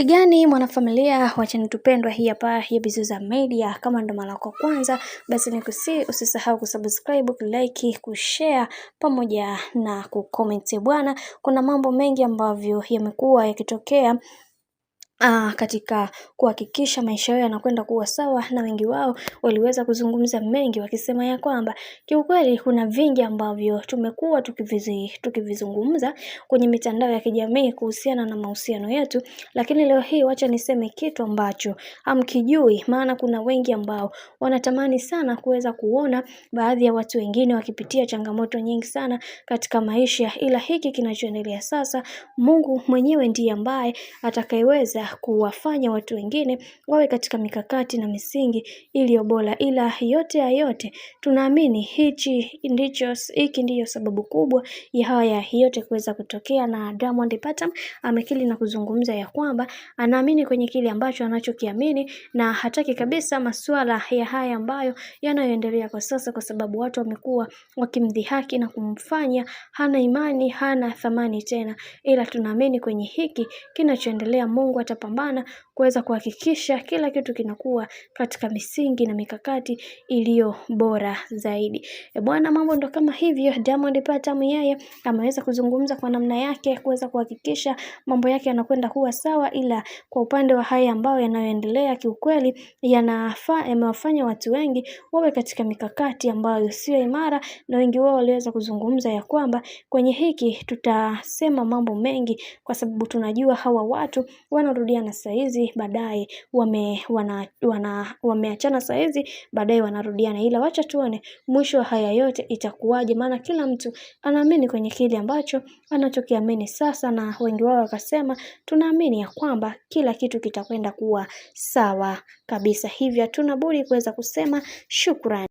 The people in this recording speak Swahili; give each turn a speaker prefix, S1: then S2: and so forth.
S1: Gani mwanafamilia wa channel tupendwa hii hapa ya Bizuza Media. Kama ndo mara yako kwanza, basi nikusihi usisahau kusubscribe, kulike, kushare pamoja na kucomment bwana. Kuna mambo mengi ambavyo yamekuwa yakitokea katika kuhakikisha maisha yao yanakwenda kuwa sawa, na wengi wao waliweza kuzungumza mengi wakisema ya kwamba kiukweli kuna vingi ambavyo tumekuwa tukivizungumza kwenye mitandao ya kijamii kuhusiana na mahusiano yetu, lakini leo hii wacha niseme kitu ambacho hamkijui, maana kuna wengi ambao wanatamani sana kuweza kuona baadhi ya watu wengine wakipitia changamoto nyingi sana katika maisha, ila hiki kinachoendelea sasa, Mungu mwenyewe ndiye ambaye atakayeweza kuwafanya watu wengine wawe katika mikakati na misingi iliyo bora. Ila yote ya yote tunaamini hiki ndiyo sababu kubwa ya haya yote kuweza kutokea, na Diamond Platnumz amekili na kuzungumza ya kwamba anaamini kwenye kile ambacho anachokiamini na hataki kabisa masuala ya haya ambayo yanayoendelea kwa sasa, kwa sababu watu wamekuwa wakimdhihaki na kumfanya hana imani, hana thamani tena. Ila tunaamini kwenye hiki kinachoendelea, Mungu atapambana kuweza kuhakikisha kila kitu kinakuwa katika misingi na mikakati iliyo bora zaidi. Bwana, mambo ndo kama hivyo. Diamond Platnumz yeye ameweza kuzungumza kwa namna yake kuweza kuhakikisha mambo yake yanakwenda kuwa sawa, ila kwa upande wa haya ambayo yanayoendelea kiukweli yamewafanya watu wengi wawe katika mikakati ambayo sio imara, na wengi wao waliweza kuzungumza ya kwamba kwenye hiki tutasema mambo mengi, kwa sababu tunajua hawa watu wanarudiana saizi, baadaye wameachana saizi, baadaye wanarudiana, ila wacha tuone mwisho wa haya yote itakuwaje, maana kila mtu anaamini kwenye kile ambacho anachokiamini sasa, na wengi wao wakasema tunaamini ya kwamba kila kitu kitakwenda kuwa sawa kabisa. Hivyo hatuna budi kuweza kusema shukrani.